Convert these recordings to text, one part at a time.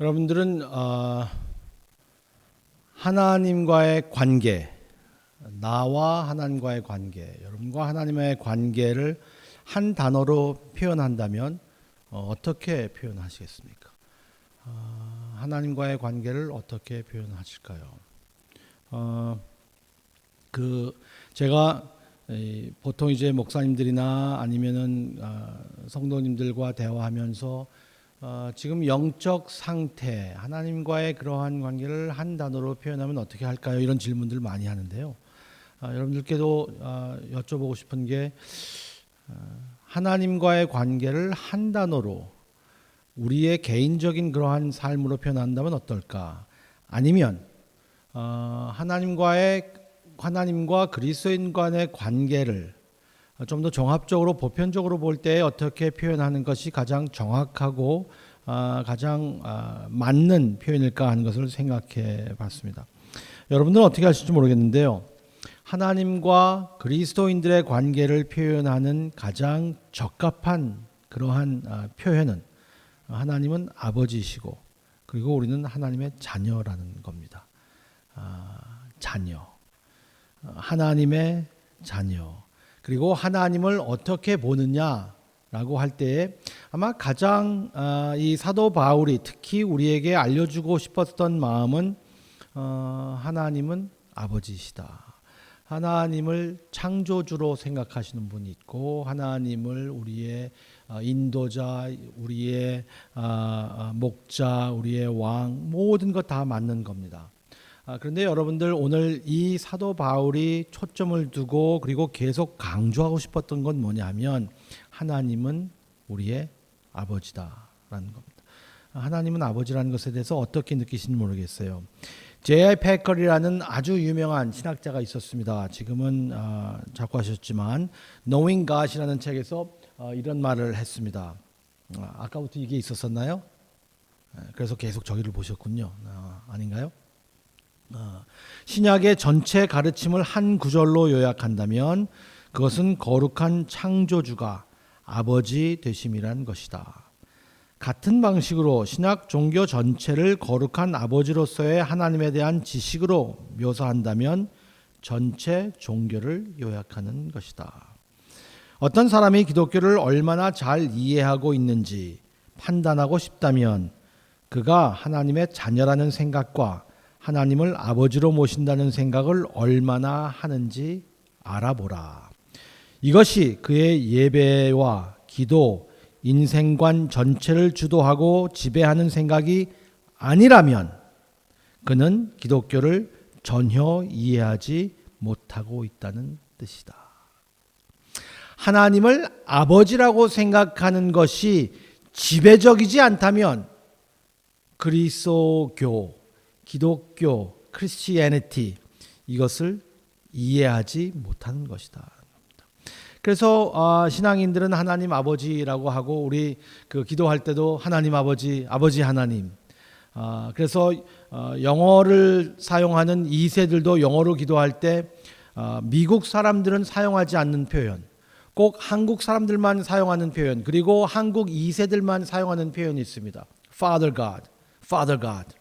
여러분들은 하나님과의 관계, 나와 하나님과의 관계, 여러분과 하나님의 관계를 한 단어로 표현한다면 어떻게 표현하시겠습니까? 하나님과의 관계를 어떻게 표현하실까요? 제가 보통 이제 목사님들이나 아니면은 성도님들과 대화하면서 지금 영적 상태, 하나님과의 그러한 관계를 한 단어로 표현하면 어떻게 할까요? 이런 질문들 많이 하는데요. 여러분들께도 여쭤보고 싶은 게 하나님과의 관계를 한 단어로 우리의 개인적인 그러한 삶으로 표현한다면 어떨까? 아니면 하나님과 그리스도인 간의 관계를 좀 더 종합적으로 보편적으로 볼 때 어떻게 표현하는 것이 가장 정확하고 가장 맞는 표현일까 하는 것을 생각해 봤습니다. 여러분들은 어떻게 하실지 모르겠는데요. 하나님과 그리스도인들의 관계를 표현하는 가장 적합한 그러한 표현은 하나님은 아버지이시고 그리고 우리는 하나님의 자녀라는 겁니다. 자녀. 하나님의 자녀. 그리고 하나님을 어떻게 보느냐라고 할 때에 아마 가장 이 사도 바울이 특히 우리에게 알려주고 싶었던 마음은 하나님은 아버지이시다. 하나님을 창조주로 생각하시는 분이 있고 하나님을 우리의 인도자, 우리의 목자, 우리의 왕 모든 것 다 맞는 겁니다. 그런데 여러분들 오늘 이 사도 바울이 초점을 두고 그리고 계속 강조하고 싶었던 건 뭐냐면 하나님은 우리의 아버지다라는 겁니다. 하나님은 아버지라는 것에 대해서 어떻게 느끼시는지 모르겠어요. J.I. 패커리라는 아주 유명한 신학자가 있었습니다. 지금은 작고하셨지만 Knowing God이라는 책에서 이런 말을 했습니다. 아까부터 이게 있었었나요? 그래서 계속 저기를 보셨군요. 아닌가요? 신약의 전체 가르침을 한 구절로 요약한다면 그것은 거룩한 창조주가 아버지 되심이란 것이다. 같은 방식으로 신약 종교 전체를 거룩한 아버지로서의 하나님에 대한 지식으로 묘사한다면 전체 종교를 요약하는 것이다. 어떤 사람이 기독교를 얼마나 잘 이해하고 있는지 판단하고 싶다면 그가 하나님의 자녀라는 생각과 하나님을 아버지로 모신다는 생각을 얼마나 하는지 알아보라. 이것이 그의 예배와 기도, 인생관 전체를 주도하고 지배하는 생각이 아니라면 그는 기독교를 전혀 이해하지 못하고 있다는 뜻이다. 하나님을 아버지라고 생각하는 것이 지배적이지 않다면 그리스도교, 기독교, 크리스티애니티 이것을 이해하지 못하는 것이다. 그래서 신앙인들은 하나님 아버지라고 하고 우리 기도할 때도 하나님 아버지, 아버지 하나님. 그래서 영어를 사용하는 2세들도 영어로 기도할 때 미국 사람들은 사용하지 않는 표현, 꼭 한국 사람들만 사용하는 표현, 그리고 한국 2세들만 사용하는 표현이 있습니다. Father God, Father God.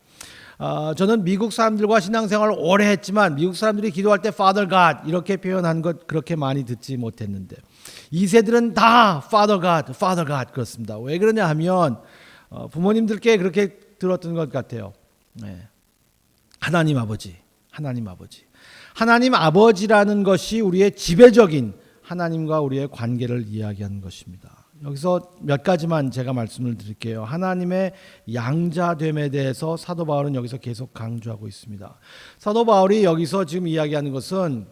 저는 미국 사람들과 신앙생활을 오래 했지만 미국 사람들이 기도할 때 Father God 이렇게 표현한 것 그렇게 많이 듣지 못했는데 2세들은 다 Father God, Father God 그렇습니다. 왜 그러냐 하면 부모님들께 그렇게 들었던 것 같아요. 네. 하나님 아버지, 하나님 아버지. 하나님 아버지라는 것이 우리의 지배적인 하나님과 우리의 관계를 이야기하는 것입니다. 여기서 몇 가지만 제가 말씀을 드릴게요. 하나님의 양자됨에 대해서 사도 바울은 여기서 계속 강조하고 있습니다. 사도 바울이 여기서 지금 이야기하는 것은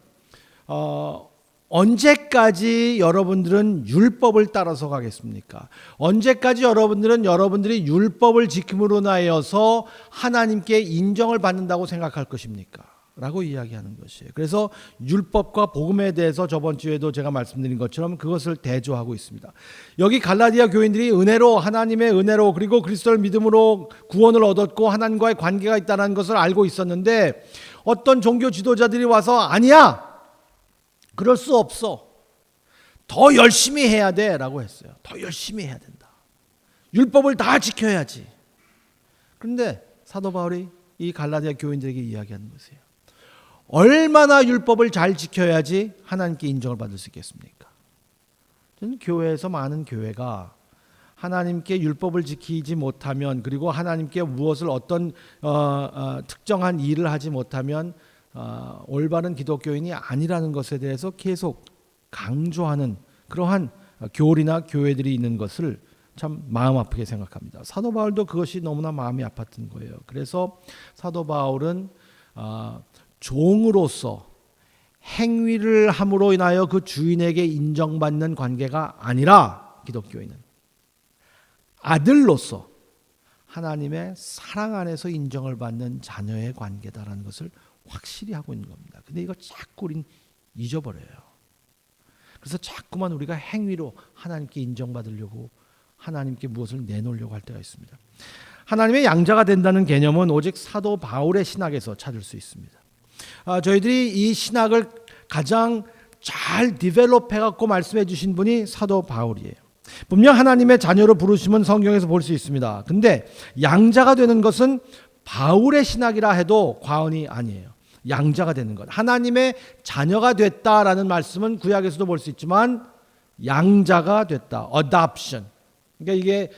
언제까지 여러분들은 율법을 따라서 가겠습니까? 언제까지 여러분들이 율법을 지킴으로 인하여서 하나님께 인정을 받는다고 생각할 것입니까? 라고 이야기하는 것이에요. 그래서 율법과 복음에 대해서 저번 주에도 제가 말씀드린 것처럼 그것을 대조하고 있습니다. 여기 갈라디아 교인들이 은혜로 하나님의 은혜로 그리고 그리스도를 믿음으로 구원을 얻었고 하나님과의 관계가 있다는 것을 알고 있었는데 어떤 종교 지도자들이 와서 아니야 그럴 수 없어 더 열심히 해야 돼 라고 했어요. 더 열심히 해야 된다. 율법을 다 지켜야지. 그런데 사도 바울이 이 갈라디아 교인들에게 이야기하는 것이에요. 얼마나 율법을 잘 지켜야지 하나님께 인정을 받을 수 있겠습니까? 저는 교회에서 많은 교회가 하나님께 율법을 지키지 못하면, 그리고 하나님께 무엇을 어떤 특정한 일을 하지 못하면 올바른 기독교인이 아니라는 것에 대해서 계속 강조하는 그러한 교리나 교회들이 있는 것을 참 마음 아프게 생각합니다. 사도 바울도 그것이 너무나 마음이 아팠던 거예요. 그래서 사도 바울은 종으로서 행위를 함으로 인하여 그 주인에게 인정받는 관계가 아니라, 기독교인은 아들로서 하나님의 사랑 안에서 인정을 받는 자녀의 관계다라는 것을 확실히 하고 있는 겁니다. 근데 이거 자꾸 우린 잊어버려요. 그래서 자꾸만 우리가 행위로 하나님께 인정받으려고, 하나님께 무엇을 내놓으려고 할 때가 있습니다. 하나님의 양자가 된다는 개념은 오직 사도 바울의 신학에서 찾을 수 있습니다. 저희들이 이 신학을 가장 잘 디벨롭 해갖고 말씀해 주신 분이 사도 바울이에요. 분명 하나님의 자녀로 부르심은 성경에서 볼 수 있습니다. 근데 양자가 되는 것은 바울의 신학이라 해도 과언이 아니에요. 양자가 되는 것, 하나님의 자녀가 됐다라는 말씀은 구약에서도 볼 수 있지만 양자가 됐다, adoption. 그러니까 이게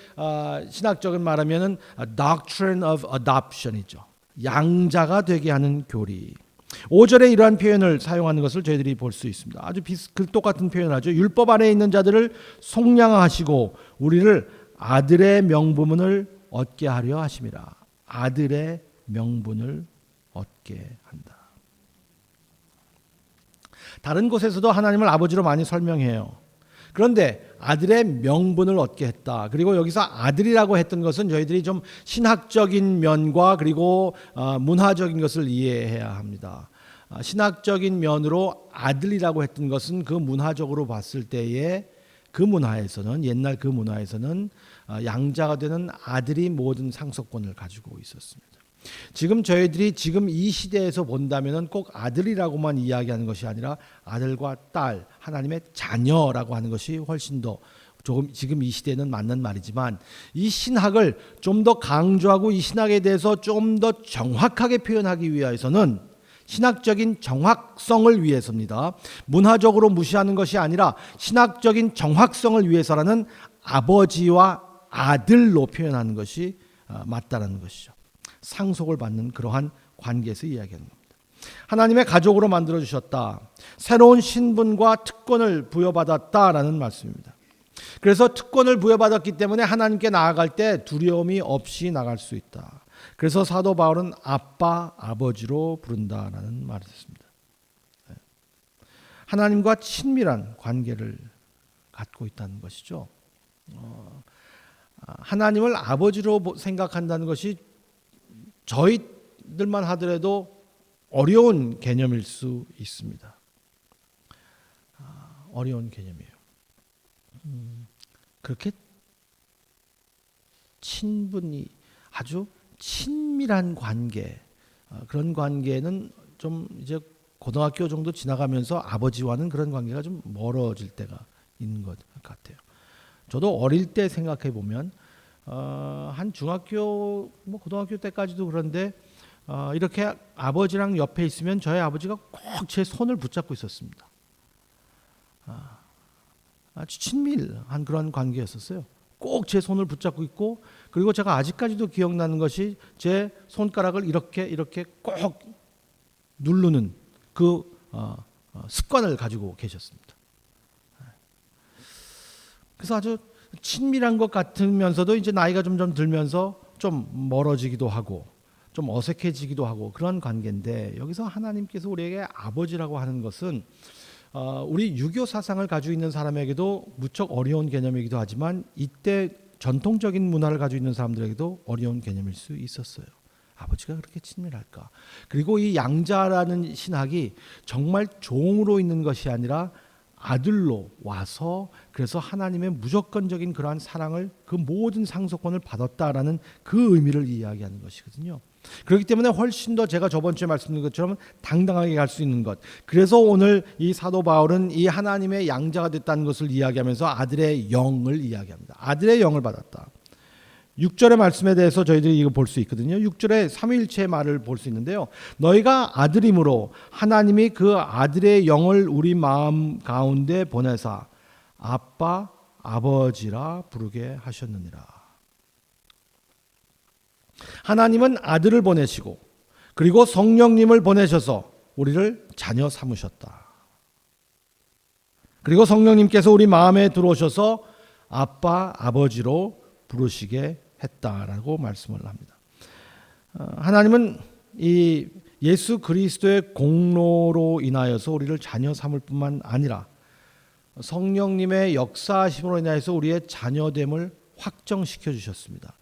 신학적인 말하면은 doctrine of adoption이죠. 양자가 되게 하는 교리. 5절에 이러한 표현을 사용하는 것을 저희들이 볼 수 있습니다. 아주 똑같은 표현을 하죠. 율법 안에 있는 자들을 속량하시고 우리를 아들의 명분을 얻게 하려 하심이라. 아들의 명분을 얻게 한다. 다른 곳에서도 하나님을 아버지로 많이 설명해요. 그런데 아들의 명분을 얻게 했다. 그리고 여기서 아들이라고 했던 것은 저희들이 좀 신학적인 면과 그리고 문화적인 것을 이해해야 합니다. 신학적인 면으로 아들이라고 했던 것은 그 문화적으로 봤을 때에 그 문화에서는, 옛날 그 문화에서는 양자가 되는 아들이 모든 상속권을 가지고 있었습니다. 지금 저희들이 지금 이 시대에서 본다면은 꼭 아들이라고만 이야기하는 것이 아니라 아들과 딸, 하나님의 자녀라고 하는 것이 훨씬 더 조금 지금 이 시대는 맞는 말이지만, 이 신학을 좀 더 강조하고 이 신학에 대해서 좀 더 정확하게 표현하기 위해서는 신학적인 정확성을 위해서입니다. 문화적으로 무시하는 것이 아니라 신학적인 정확성을 위해서라는 아버지와 아들로 표현하는 것이 맞다라는 것이죠. 상속을 받는 그러한 관계에서 이야기하는 겁니다. 하나님의 가족으로 만들어 주셨다. 새로운 신분과 특권을 부여받았다라는 말씀입니다. 그래서 특권을 부여받았기 때문에 하나님께 나아갈 때 두려움이 없이 나갈 수 있다. 그래서 사도 바울은 아빠, 아버지로 부른다라는 말을 했습니다. 하나님과 친밀한 관계를 갖고 있다는 것이죠. 하나님을 아버지로 생각한다는 것이 저희들만 하더라도 어려운 개념일 수 있습니다. 어려운 개념이에요. 그렇게 친분이 아주 친밀한 관계, 그런 관계는 좀 이제 고등학교 정도 지나가면서 아버지와는 그런 관계가 좀 멀어질 때가 있는 것 같아요. 저도 어릴 때 생각해 보면 한 중학교, 고등학교 때까지도 그런데 이렇게 아버지랑 옆에 있으면 저희 아버지가 꼭 제 손을 붙잡고 있었습니다. 아주 친밀한 그런 관계였었어요. 꼭 제 손을 붙잡고 있고, 그리고 제가 아직까지도 기억나는 것이 제 손가락을 이렇게 꼭 누르는 그 습관을 가지고 계셨습니다. 그래서 아주 친밀한 것 같으면서도 이제 나이가 점점 들면서 좀 멀어지기도 하고 좀 어색해지기도 하고 그런 관계인데, 여기서 하나님께서 우리에게 아버지라고 하는 것은 우리 유교 사상을 가지고 있는 사람에게도 무척 어려운 개념이기도 하지만 이때 전통적인 문화를 가지고 있는 사람들에게도 어려운 개념일 수 있었어요. 아버지가 그렇게 친밀할까? 그리고 이 양자라는 신학이 정말 종으로 있는 것이 아니라 아들로 와서, 그래서 하나님의 무조건적인 그러한 사랑을, 그 모든 상속권을 받았다라는 그 의미를 이야기하는 것이거든요. 그렇기 때문에 훨씬 더 제가 저번 주에 말씀드린 것처럼 당당하게 갈 수 있는 것. 그래서 오늘 이 사도 바울은 이 하나님의 양자가 됐다는 것을 이야기하면서 아들의 영을 이야기합니다. 아들의 영을 받았다. 6절의 말씀에 대해서 저희들이 이거 볼 수 있거든요. 6절에 삼위일체의 말을 볼 수 있는데요. 너희가 아들임으로 하나님이 그 아들의 영을 우리 마음 가운데 보내사 아빠 아버지라 부르게 하셨느니라. 하나님은 아들을 보내시고 그리고 성령님을 보내셔서 우리를 자녀 삼으셨다. 그리고 성령님께서 우리 마음에 들어오셔서 아빠 아버지로 부르시게 했다라고 말씀을 합니다. 하나님은 이 예수 그리스도의 공로로 인하여서 우리를 자녀 삼을 뿐만 아니라 성령님의 역사하심으로 인하여서 우리의 자녀됨을 확정시켜 주셨습니다.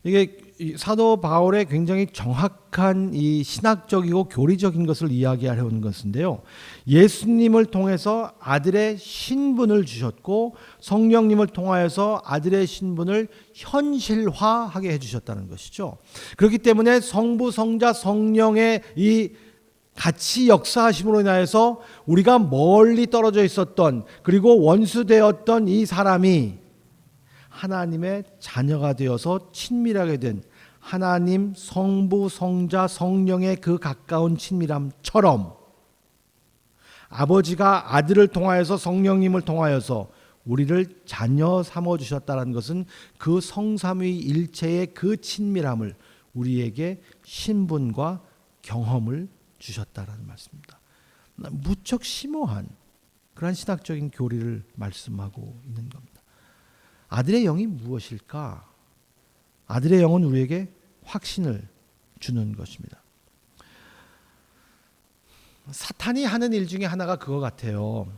이게 사도 바울의 굉장히 정확한 이 신학적이고 교리적인 것을 이야기하려는 것인데요. 예수님을 통해서 아들의 신분을 주셨고 성령님을 통하여서 아들의 신분을 현실화하게 해주셨다는 것이죠. 그렇기 때문에 성부, 성자, 성령의 이 같이 역사하심으로 인하여서 우리가 멀리 떨어져 있었던 그리고 원수되었던 이 사람이 하나님의 자녀가 되어서 친밀하게 된 하나님 성부, 성자, 성령의 그 가까운 친밀함처럼 아버지가 아들을 통하여서 성령님을 통하여서 우리를 자녀 삼아 주셨다는 것은 그 성삼위일체의 그 친밀함을 우리에게 신분과 경험을 주셨다라는 말씀입니다. 무척 심오한 그러한 신학적인 교리를 말씀하고 있는 겁니다. 아들의 영이 무엇일까? 아들의 영은 우리에게 확신을 주는 것입니다. 사탄이 하는 일 중에 하나가 그거 같아요.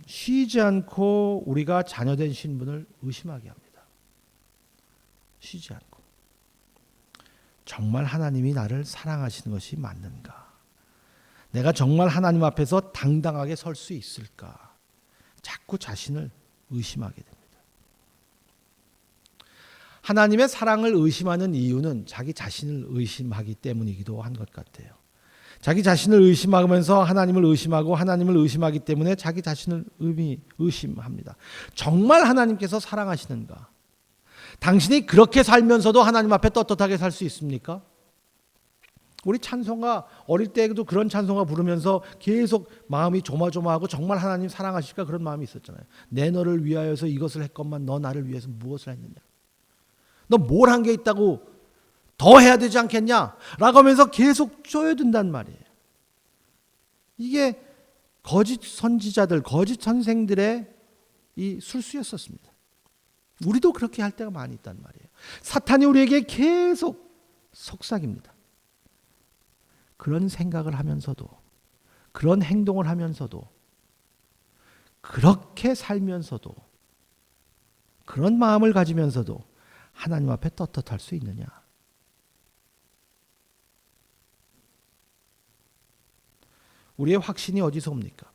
쉬지 않고 우리가 자녀된 신분을 의심하게 합니다. 쉬지 않고. 정말 하나님이 나를 사랑하시는 것이 맞는가? 내가 정말 하나님 앞에서 당당하게 설 수 있을까? 자꾸 자신을 의심하게 됩니다. 하나님의 사랑을 의심하는 이유는 자기 자신을 의심하기 때문이기도 한 것 같아요. 자기 자신을 의심하면서 하나님을 의심하고 하나님을 의심하기 때문에 자기 자신을 의심합니다. 정말 하나님께서 사랑하시는가? 당신이 그렇게 살면서도 하나님 앞에 떳떳하게 살 수 있습니까? 우리 찬송가 어릴 때에도 그런 찬송가 부르면서 계속 마음이 조마조마하고 정말 하나님 사랑하실까 그런 마음이 있었잖아요. 내 너를 위하여서 이것을 했건만 너 나를 위해서 무엇을 했느냐? 너 뭘 한 게 있다고 더 해야 되지 않겠냐? 라고 하면서 계속 쪼여든단 말이에요. 이게 거짓 선지자들, 거짓 선생들의 이 술수였었습니다. 우리도 그렇게 할 때가 많이 있단 말이에요. 사탄이 우리에게 계속 속삭입니다. 그런 생각을 하면서도, 그런 행동을 하면서도, 그렇게 살면서도, 그런 마음을 가지면서도 하나님 앞에 떳떳할 수 있느냐? 우리의 확신이 어디서 옵니까?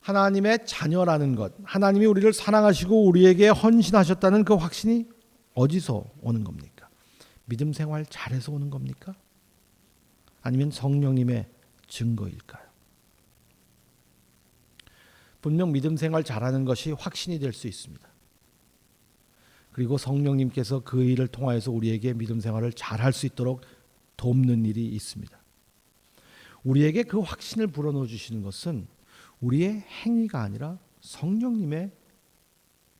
하나님의 자녀라는 것, 하나님이 우리를 사랑하시고 우리에게 헌신하셨다는 그 확신이 어디서 오는 겁니까? 믿음 생활 잘해서 오는 겁니까? 아니면 성령님의 증거일까요? 분명 믿음 생활 잘하는 것이 확신이 될 수 있습니다. 그리고 성령님께서 그 일을 통하여서 우리에게 믿음 생활을 잘할 수 있도록 돕는 일이 있습니다. 우리에게 그 확신을 불어넣어 주시는 것은 우리의 행위가 아니라 성령님의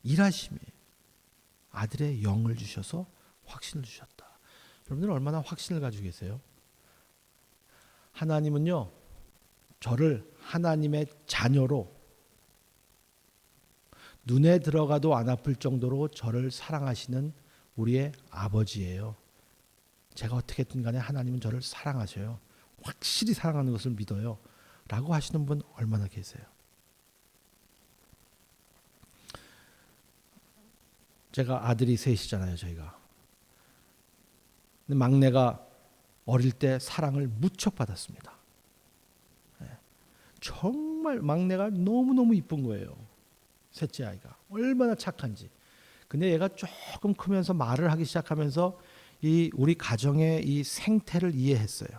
일하심이에요. 아들의 영을 주셔서 확신을 주셨다. 여러분들은 얼마나 확신을 가지고 계세요? 하나님은요, 저를 하나님의 자녀로 눈에 들어가도 안 아플 정도로 저를 사랑하시는 우리의 아버지예요. 제가 어떻게든 간에 하나님은 저를 사랑하셔요. 확실히 사랑하는 것을 믿어요. 라고 하시는 분 얼마나 계세요? 제가 아들이 셋이잖아요, 저희가. 근데 막내가 어릴 때 사랑을 무척 받았습니다. 정말 막내가 너무너무 이쁜 거예요. 셋째 아이가. 얼마나 착한지. 근데 얘가 조금 크면서 말을 하기 시작하면서 이 우리 가정의 이 생태를 이해했어요.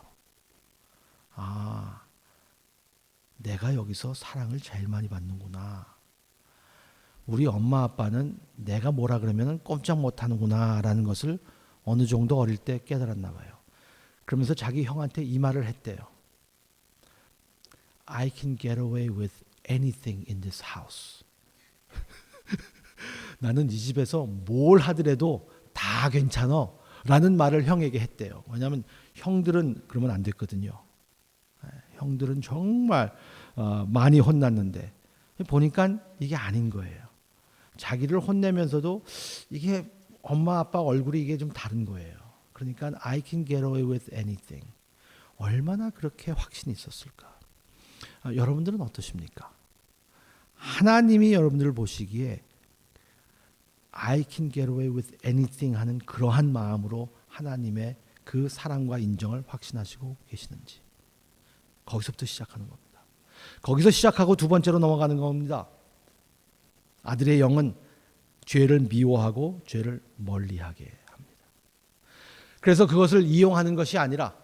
아, 내가 여기서 사랑을 제일 많이 받는구나. 우리 엄마 아빠는 내가 뭐라 그러면 꼼짝 못하는구나 라는 것을 어느 정도 어릴 때 깨달았나 봐요. 그러면서 자기 형한테 이 말을 했대요. I can get away with anything in this house. 나는 이 집에서 뭘 하더라도 다 괜찮아 라는 말을 형에게 했대요. 왜냐하면 형들은 그러면 안 됐거든요. 형들은 정말 많이 혼났는데 보니까 이게 아닌 거예요. 자기를 혼내면서도 이게 엄마 아빠 얼굴이 이게 좀 다른 거예요. 그러니까 I can get away with anything. 얼마나 그렇게 확신이 있었을까? 여러분들은 어떠십니까? 하나님이 여러분들을 보시기에 I can get away with anything 하는 그러한 마음으로 하나님의 그 사랑과 인정을 확신하시고 계시는지. 거기서부터 시작하는 겁니다. 거기서 시작하고 두 번째로 넘어가는 겁니다. 아들의 영은 죄를 미워하고 죄를 멀리하게 합니다. 그래서 그것을 이용하는 것이 아니라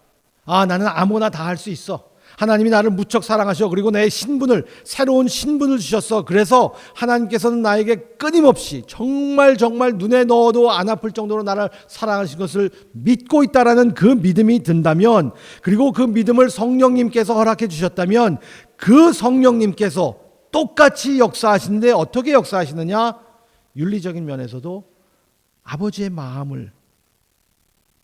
나는 아무나 다 할 수 있어. 하나님이 나를 무척 사랑하셔. 그리고 내 신분을 새로운 신분을 주셨어. 그래서 하나님께서는 나에게 끊임없이 정말 눈에 넣어도 안 아플 정도로 나를 사랑하신 것을 믿고 있다라는 그 믿음이 든다면, 그리고 그 믿음을 성령님께서 허락해 주셨다면 그 성령님께서 똑같이 역사하시는데 어떻게 역사하시느냐? 윤리적인 면에서도 아버지의 마음을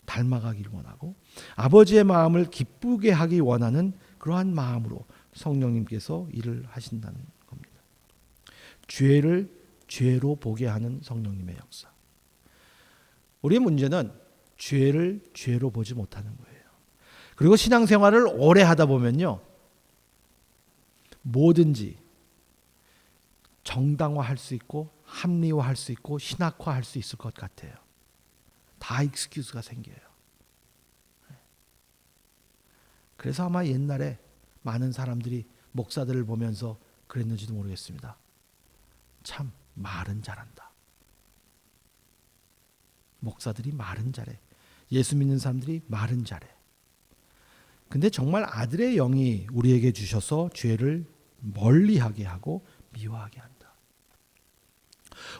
닮아가기를 원하고 아버지의 마음을 기쁘게 하기 원하는 그러한 마음으로 성령님께서 일을 하신다는 겁니다. 죄를 죄로 보게 하는 성령님의 역사. 우리의 문제는 죄를 죄로 보지 못하는 거예요. 그리고 신앙생활을 오래 하다 보면요, 뭐든지 정당화할 수 있고 합리화할 수 있고 신학화할 수 있을 것 같아요. 다 익스큐즈가 생겨요. 그래서 아마 옛날에 많은 사람들이 목사들을 보면서 그랬는지도 모르겠습니다. 참 말은 잘한다. 목사들이 말은 잘해. 예수 믿는 사람들이 말은 잘해. 근데 정말 아들의 영이 우리에게 주셔서 죄를 멀리하게 하고 미워하게 한다.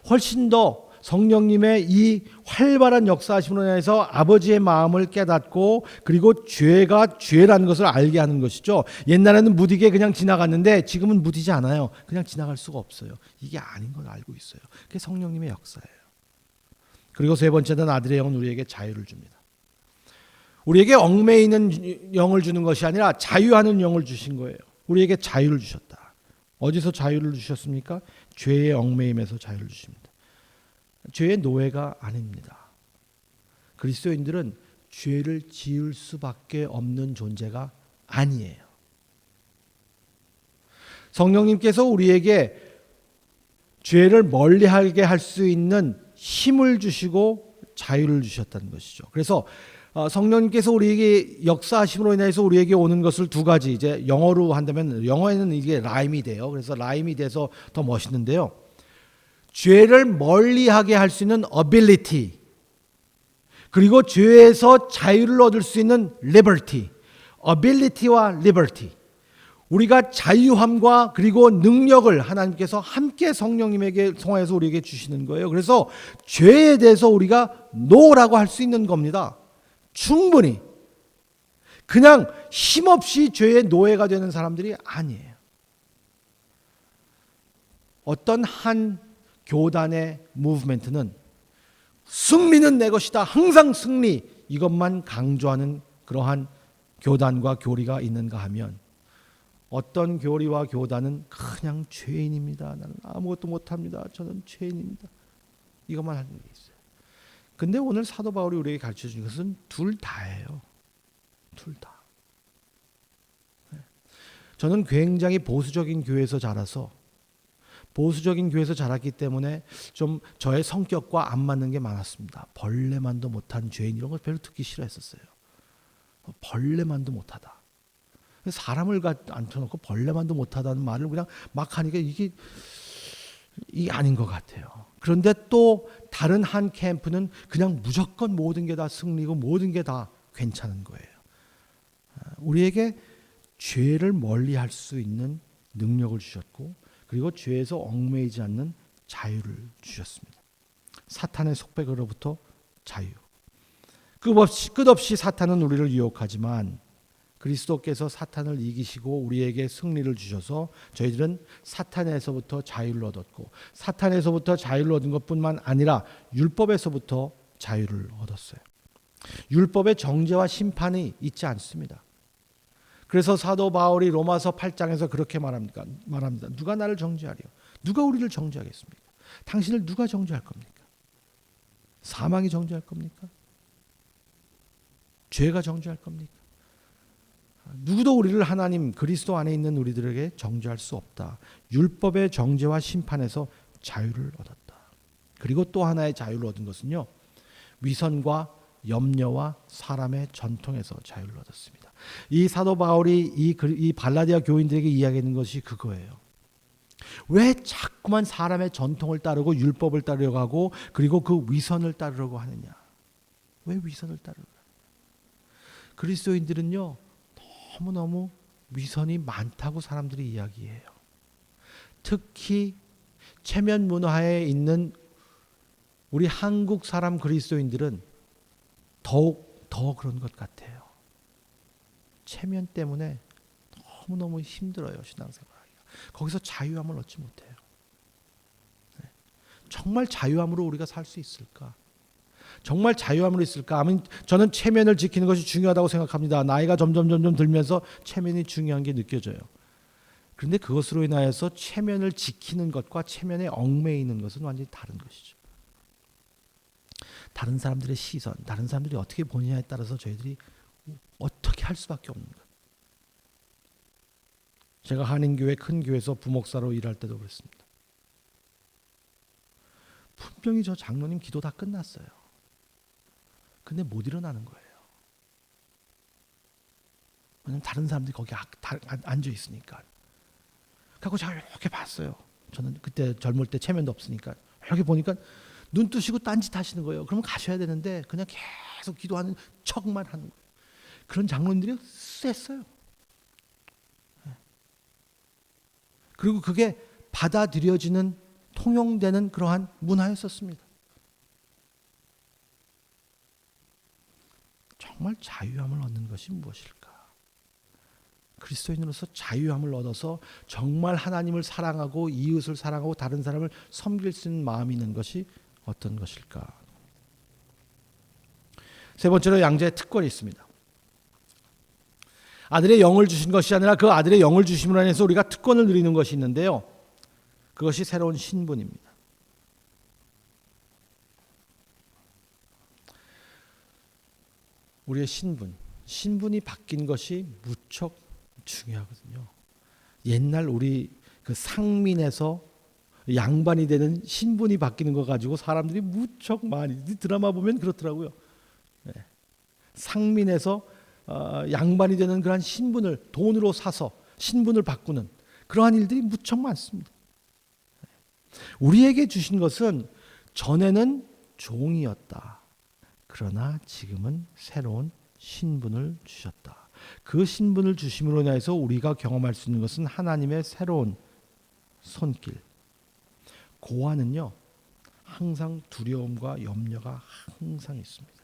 훨씬 더 성령님의 이 활발한 역사하심으로 인해서 아버지의 마음을 깨닫고 그리고 죄가 죄라는 것을 알게 하는 것이죠. 옛날에는 무디게 그냥 지나갔는데 지금은 무디지 않아요. 그냥 지나갈 수가 없어요. 이게 아닌 걸 알고 있어요. 그게 성령님의 역사예요. 그리고 세 번째는 아들의 영은 우리에게 자유를 줍니다. 우리에게 얽매이는 영을 주는 것이 아니라 자유하는 영을 주신 거예요. 우리에게 자유를 주셨다. 어디서 자유를 주셨습니까? 죄의 얽매임에서 자유를 주십니다. 죄의 노예가 아닙니다. 그리스도인들은 죄를 지을 수밖에 없는 존재가 아니에요. 성령님께서 우리에게 죄를 멀리하게 할 수 있는 힘을 주시고 자유를 주셨다는 것이죠. 그래서 성령님께서 우리에게 역사하심으로 인해서 우리에게 오는 것을 두 가지, 이제 영어로 한다면 영어에는 이게 라임이 돼요. 그래서 라임이 돼서 더 멋있는데요. 죄를 멀리하게 할 수 있는 ability, 그리고 죄에서 자유를 얻을 수 있는 liberty. ability와 liberty. 우리가 자유함과 그리고 능력을 하나님께서 함께 성령님에게 통해서 우리에게 주시는 거예요. 그래서 죄에 대해서 우리가 no라고 할 수 있는 겁니다. 충분히. 그냥 힘없이 죄의 노예가 되는 사람들이 아니에요. 어떤 한 교단의 무브멘트는 승리는 내 것이다, 항상 승리, 이것만 강조하는 그러한 교단과 교리가 있는가 하면, 어떤 교리와 교단은 그냥 죄인입니다. 나는 아무것도 못합니다. 저는 죄인입니다. 이것만 하는 게 있어요. 근데 오늘 사도 바울이 우리에게 가르쳐 주는 것은 둘 다예요. 둘 다. 저는 굉장히 보수적인 교회에서 자라서, 보수적인 교회에서 자랐기 때문에 좀 저의 성격과 안 맞는 게 많았습니다. 벌레만도 못한 죄인, 이런 걸 별로 듣기 싫어했었어요. 벌레만도 못하다. 사람을 앉혀놓고 벌레만도 못하다는 말을 그냥 막 하니까 이게 아닌 것 같아요. 그런데 또 다른 한 캠프는 그냥 무조건 모든 게 다 승리고 모든 게 다 괜찮은 거예요. 우리에게 죄를 멀리할 수 있는 능력을 주셨고, 그리고 죄에서 얽매이지 않는 자유를 주셨습니다. 사탄의 속박으로부터 자유. 끝없이 사탄은 우리를 유혹하지만 그리스도께서 사탄을 이기시고 우리에게 승리를 주셔서 저희들은 사탄에서부터 자유를 얻었고, 사탄에서부터 자유를 얻은 것뿐만 아니라 율법에서부터 자유를 얻었어요. 율법의 정죄와 심판이 있지 않습니다. 그래서 사도 바울이 로마서 8장에서 그렇게 말합니다. 누가 나를 정죄하리요? 누가 우리를 정죄하겠습니까? 당신을 누가 정죄할 겁니까? 사망이 정죄할 겁니까? 죄가 정죄할 겁니까? 누구도 우리를 하나님 그리스도 안에 있는 우리들에게 정죄할 수 없다. 율법의 정죄와 심판에서 자유를 얻었다. 그리고 또 하나의 자유를 얻은 것은요, 위선과 염려와 사람의 전통에서 자유를 얻었습니다. 이 사도 바울이 이 발라디아 교인들에게 이야기하는 것이 그거예요. 왜 자꾸만 사람의 전통을 따르고 율법을 따르려고 하고 그리고 그 위선을 따르려고 하느냐? 왜 위선을 따르려고 하느냐? 그리스도인들은요, 너무너무 위선이 많다고 사람들이 이야기해요. 특히 체면 문화에 있는 우리 한국 사람 그리스도인들은 더욱 더 그런 것 같아요. 체면 때문에 너무너무 힘들어요, 신앙생활하기가. 거기서 자유함을 얻지 못해요. 정말 자유함으로 우리가 살 수 있을까? 정말 자유함으로 있을까? 저는 체면을 지키는 것이 중요하다고 생각합니다. 나이가 점점 들면서 체면이 중요한 게 느껴져요. 그런데 그것으로 인하여서 체면을 지키는 것과 체면에 얽매이는 것은 완전히 다른 것이죠. 다른 사람들의 시선, 다른 사람들이 어떻게 보느냐에 따라서 저희들이 어떻게 할 수밖에 없는 것. 제가 한인교회 큰 교회에서 부목사로 일할 때도 그랬습니다. 분명히 저 장로님 기도 다 끝났어요. 근데 못 일어나는 거예요. 왜냐면 다른 사람들이 거기 앉아 있으니까. 그래서 제가 이렇게 봤어요. 저는 그때 젊을 때 체면도 없으니까 이렇게 보니까 눈 뜨시고 딴짓 하시는 거예요. 그러면 가셔야 되는데 그냥 계속 기도하는 척만 하는 거예요. 그런 장로님들이 셌어요. 그리고 그게 받아들여지는 통용되는 그러한 문화였었습니다. 정말 자유함을 얻는 것이 무엇일까? 그리스도인으로서 자유함을 얻어서 정말 하나님을 사랑하고 이웃을 사랑하고 다른 사람을 섬길 수 있는 마음이 있는 것이 어떤 것일까? 세 번째로 양자의 특권이 있습니다. 아들의 영을 주신 것이 아니라 그 아들의 영을 주심으로 인해서 우리가 특권을 누리는 것이 있는데요. 그것이 새로운 신분입니다. 우리의 신분이 바뀐 것이 무척 중요하거든요. 옛날 우리 그 상민에서 양반이 되는 신분이 바뀌는 거 가지고 사람들이 무척 많이 드라마 보면 그렇더라고요. 상민에서 양반이 되는 그런 신분을 돈으로 사서 신분을 바꾸는 그러한 일들이 무척 많습니다. 우리에게 주신 것은 전에는 종이었다. 그러나 지금은 새로운 신분을 주셨다. 그 신분을 주심으로 인해서 우리가 경험할 수 있는 것은 하나님의 새로운 손길. 고아는요, 항상 두려움과 염려가 항상 있습니다.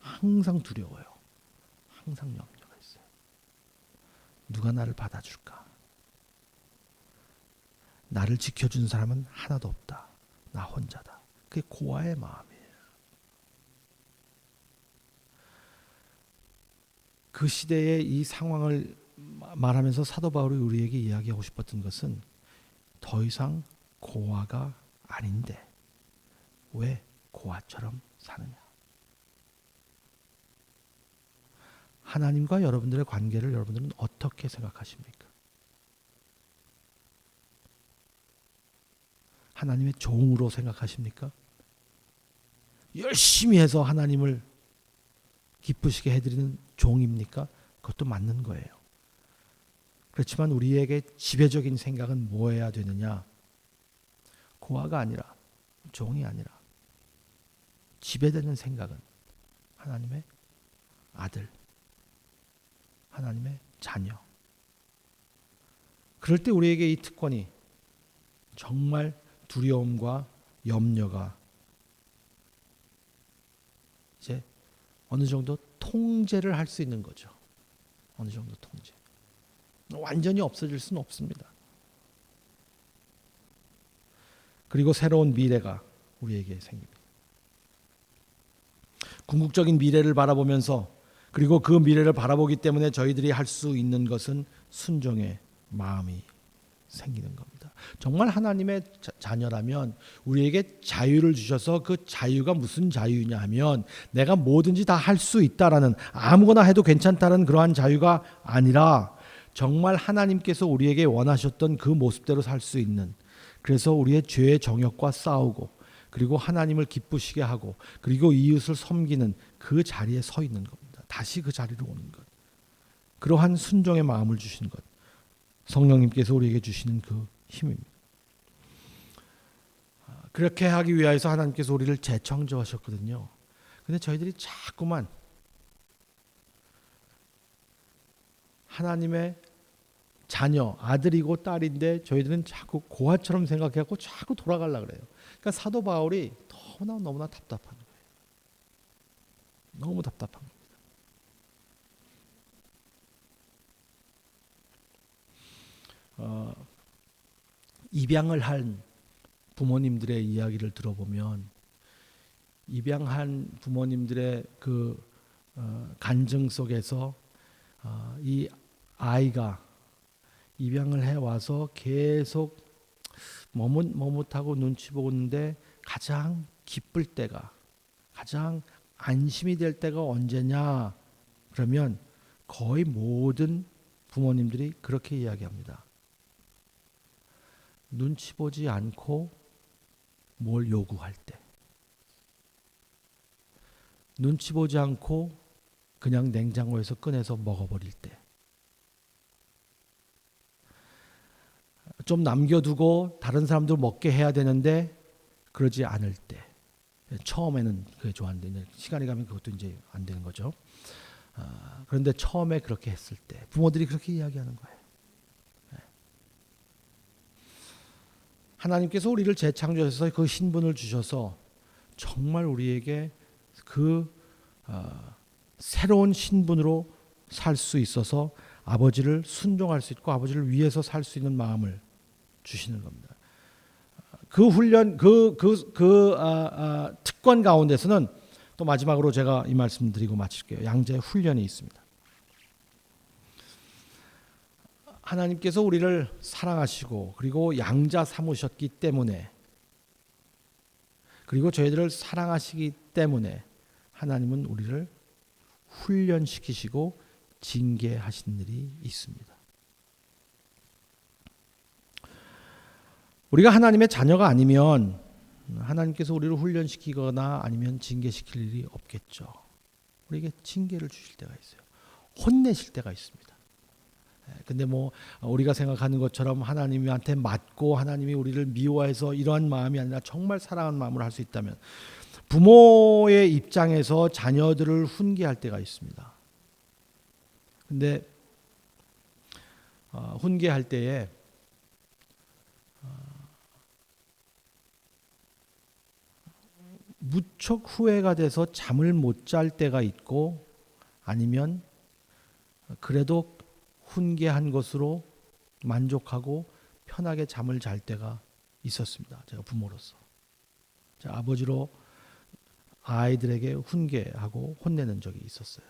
항상 두려워요. 항상 염려가 있어요. 누가 나를 받아줄까? 나를 지켜준 사람은 하나도 없다. 나 혼자다. 그게 고아의 마음이에요. 그 시대의 이 상황을 말하면서 사도 바울이 우리에게 이야기하고 싶었던 것은 더 이상 고아가 아닌데 왜 고아처럼 사느냐? 하나님과 여러분들의 관계를 여러분들은 어떻게 생각하십니까? 하나님의 종으로 생각하십니까? 열심히 해서 하나님을 기쁘시게 해드리는 종입니까? 그것도 맞는 거예요. 그렇지만 우리에게 지배적인 생각은 뭐해야 되느냐? 고아가 아니라, 종이 아니라 지배되는 생각은 하나님의 아들, 하나님의 자녀. 그럴 때 우리에게 이 특권이 정말 두려움과 염려가 이제 어느 정도 통제를 할 수 있는 거죠. 어느 정도 통제. 완전히 없어질 수는 없습니다. 그리고 새로운 미래가 우리에게 생깁니다. 궁극적인 미래를 바라보면서 그리고 그 미래를 바라보기 때문에 저희들이 할 수 있는 것은 순종의 마음이 생기는 겁니다. 정말 하나님의 자녀라면 우리에게 자유를 주셔서 그 자유가 무슨 자유냐 하면 내가 뭐든지 다 할 수 있다라는, 아무거나 해도 괜찮다는 그러한 자유가 아니라 정말 하나님께서 우리에게 원하셨던 그 모습대로 살 수 있는, 그래서 우리의 죄의 정욕과 싸우고 그리고 하나님을 기쁘시게 하고 그리고 이웃을 섬기는 그 자리에 서 있는 겁니다. 다시 그 자리로 오는 것. 그러한 순종의 마음을 주신 것. 성령님께서 우리에게 주시는 그 힘입니다. 그렇게 하기 위해서 하나님께서 우리를 재창조하셨거든요. 근데 저희들이 자꾸만 하나님의 자녀, 아들이고 딸인데 저희들은 자꾸 고아처럼 생각해갖고 자꾸 돌아가려고 그래요. 그러니까 사도 바울이 너무나 답답한 거예요. 너무 답답한 겁니다. 입양을 한 부모님들의 이야기를 들어보면 입양한 부모님들의 그 간증 속에서 이 아이가 입양을 해와서 계속 머뭇하고 눈치 보고 있는데 가장 기쁠 때가, 가장 안심이 될 때가 언제냐 그러면 거의 모든 부모님들이 그렇게 이야기합니다. 눈치 보지 않고 뭘 요구할 때, 눈치 보지 않고 그냥 냉장고에서 꺼내서 먹어버릴 때, 좀 남겨두고 다른 사람들 먹게 해야 되는데 그러지 않을 때, 처음에는 그게 좋았는데 시간이 가면 그것도 이제 안 되는 거죠. 그런데 처음에 그렇게 했을 때 부모들이 그렇게 이야기하는 거예요. 하나님께서 우리를 재창조해서 그 신분을 주셔서 정말 우리에게 그 새로운 신분으로 살 수 있어서 아버지를 순종할 수 있고 아버지를 위해서 살 수 있는 마음을 주시는 겁니다. 그 훈련, 특권 가운데서는 또 마지막으로 제가 이 말씀 드리고 마칠게요. 양자의 훈련이 있습니다. 하나님께서 우리를 사랑하시고 그리고 양자 삼으셨기 때문에, 그리고 저희들을 사랑하시기 때문에 하나님은 우리를 훈련시키시고 징계하신 일이 있습니다. 우리가 하나님의 자녀가 아니면 하나님께서 우리를 훈련시키거나 아니면 징계시킬 일이 없겠죠. 우리에게 징계를 주실 때가 있어요. 혼내실 때가 있습니다. 근데 우리가 생각하는 것처럼 하나님한테 맞고 하나님이 우리를 미워해서 이러한 마음이 아니라 정말 사랑하는 마음으로 할 수 있다면, 부모의 입장에서 자녀들을 훈계할 때가 있습니다. 근데 훈계할 때에 무척 후회가 돼서 잠을 못 잘 때가 있고, 아니면 그래도 훈계한 것으로 만족하고 편하게 잠을 잘 때가 있었습니다. 제가 부모로서, 제가 아버지로 아이들에게 훈계하고 혼내는 적이 있었어요.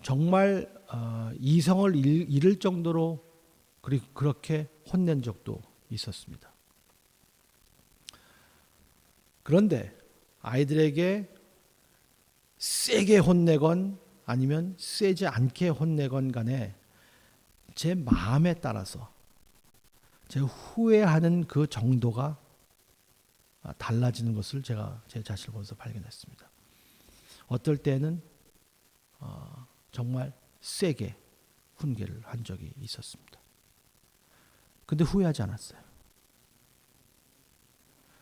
정말 이성을 잃을 정도로 그렇게 혼낸 적도 있었습니다. 그런데 아이들에게 세게 혼내건 아니면 세지 않게 혼내건 간에 제 마음에 따라서 제 후회하는 그 정도가 달라지는 것을 제가 제 자신을 보면서 발견했습니다. 어떨 때는 정말 세게 훈계를 한 적이 있었습니다. 근데 후회하지 않았어요.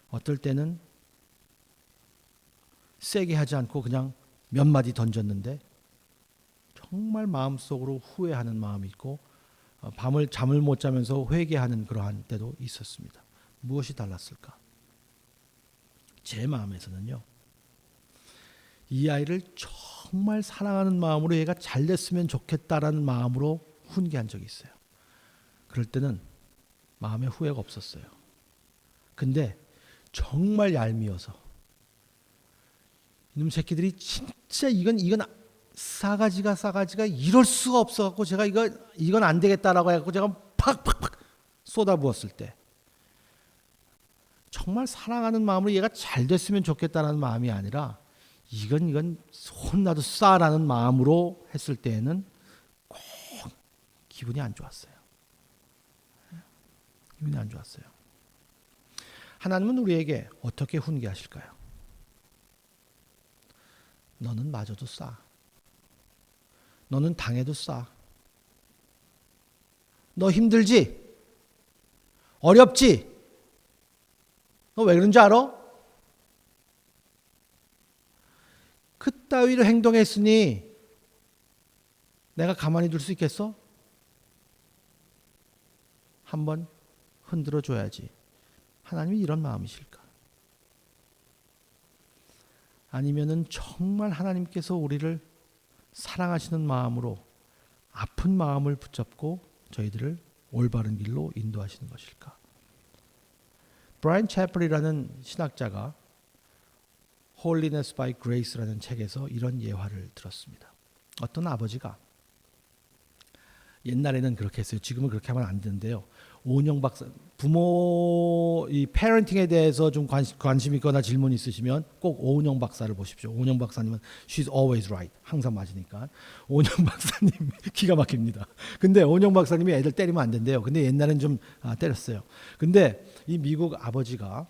어떨 때는 세게 하지 않고 그냥 몇 마디 던졌는데 정말 마음속으로 후회하는 마음이 있고, 밤을 잠을 못 자면서 회개하는 그러한 때도 있었습니다. 무엇이 달랐을까? 제 마음에서는요, 이 아이를 정말 사랑하는 마음으로 얘가 잘 됐으면 좋겠다라는 마음으로 훈계한 적이 있어요. 그럴 때는 마음에 후회가 없었어요. 근데 정말 얄미워서 이놈 새끼들이 진짜 이건 싸가지가 이럴 수가 없어갖고 제가 이건 안 되겠다라고 해갖고 제가 팍팍팍 쏟아부었을 때 정말 사랑하는 마음으로 얘가 잘 됐으면 좋겠다는 마음이 아니라 이건 혼나도 싸라는 마음으로 했을 때에는 꼭 기분이 안 좋았어요. 기분이 안 좋았어요. 하나님은 우리에게 어떻게 훈계하실까요? 너는 맞아도 싸. 너는 당해도 싸. 너 힘들지? 어렵지? 너 왜 그런지 알아? 그따위로 행동했으니 내가 가만히 둘 수 있겠어? 한번 흔들어 줘야지. 하나님이 이런 마음이실까? 아니면은 정말 하나님께서 우리를 사랑하시는 마음으로 아픈 마음을 붙잡고 저희들을 올바른 길로 인도하시는 것일까? 브라이언 채플이라는 신학자가 Holiness by Grace라는 책에서 이런 예화를 들었습니다. 어떤 아버지가 옛날에는 그렇게 했어요. 지금은 그렇게 하면 안 되는데요. 오은영 박사, 부모 이 패런팅에 대해서 좀 관심 있거나 질문 있으시면 꼭 오은영 박사를 보십시오. 오은영 박사님은 she's always right. 항상 맞으니까. 오은영 박사님 기가 막힙니다. 근데 오은영 박사님이 애들 때리면 안 된대요. 근데 옛날엔 좀 때렸어요. 근데 이 미국 아버지가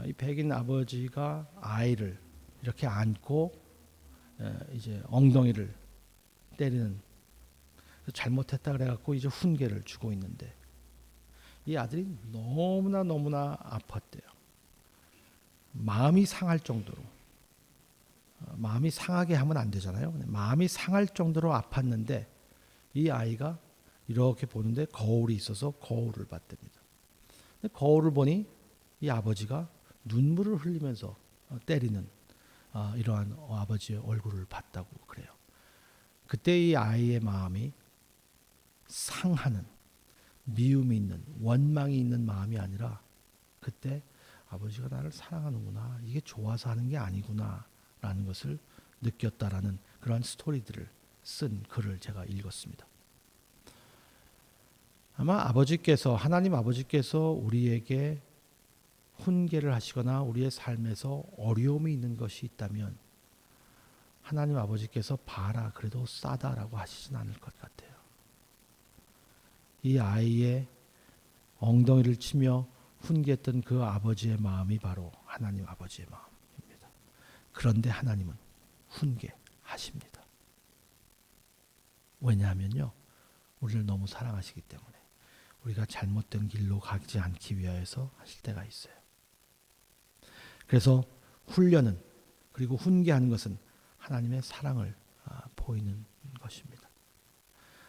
이 백인 아버지가 아이를 이렇게 안고 이제 엉덩이를 때리는, 잘못했다 그래갖고 이제 훈계를 주고 있는데 이 아들이 너무나 아팠대요. 마음이 상할 정도로, 마음이 상하게 하면 안 되잖아요. 마음이 상할 정도로 아팠는데 이 아이가 이렇게 보는데 거울이 있어서 거울을 봤답니다. 근데 거울을 보니 이 아버지가 눈물을 흘리면서 때리는 이러한 아버지의 얼굴을 봤다고 그래요. 그때 이 아이의 마음이 상하는, 미움이 있는, 원망이 있는 마음이 아니라 그때 아버지가 나를 사랑하는구나, 이게 좋아서 하는 게 아니구나 라는 것을 느꼈다라는 그러한 스토리들을 쓴 글을 제가 읽었습니다. 아마 아버지께서, 하나님 아버지께서 우리에게 훈계를 하시거나 우리의 삶에서 어려움이 있는 것이 있다면 하나님 아버지께서 봐라 그래도 싸다라고 하시진 않을 것 같아요. 이 아이의 엉덩이를 치며 훈계했던 그 아버지의 마음이 바로 하나님 아버지의 마음입니다. 그런데 하나님은 훈계하십니다. 왜냐하면요, 우리를 너무 사랑하시기 때문에 우리가 잘못된 길로 가지 않기 위하여서 하실 때가 있어요. 그래서 훈련은, 그리고 훈계하는 것은 하나님의 사랑을 보이는 것입니다.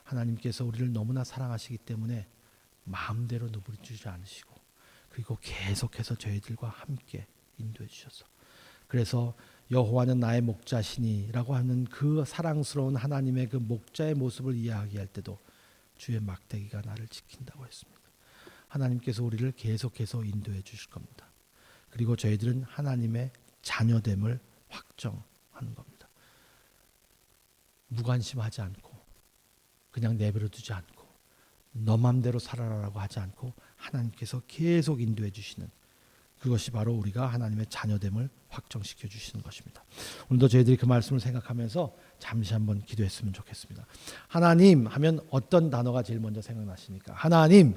하나님께서 우리를 너무나 사랑하시기 때문에 마음대로 누부리주지 않으시고, 그리고 계속해서 저희들과 함께 인도해 주셔서, 그래서 여호와는 나의 목자시니라고 하는 그 사랑스러운 하나님의 그 목자의 모습을 이야기할 때도 주의 막대기가 나를 지킨다고 했습니다. 하나님께서 우리를 계속해서 인도해 주실 겁니다. 그리고 저희들은 하나님의 자녀됨을 확정하는 겁니다. 무관심하지 않고 그냥 내버려 두지 않고 너 맘대로 살아라라고 하지 않고 하나님께서 계속 인도해 주시는, 그것이 바로 우리가 하나님의 자녀됨을 확정시켜 주시는 것입니다. 오늘도 저희들이 그 말씀을 생각하면서 잠시 한번 기도했으면 좋겠습니다. 하나님 하면 어떤 단어가 제일 먼저 생각나십니까? 하나님,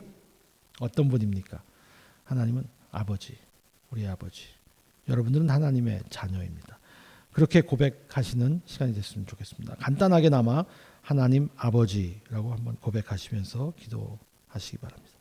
어떤 분입니까? 하나님은 아버지, 우리 아버지. 여러분들은 하나님의 자녀입니다. 그렇게 고백하시는 시간이 됐으면 좋겠습니다. 간단하게나마 하나님 아버지라고 한번 고백하시면서 기도하시기 바랍니다.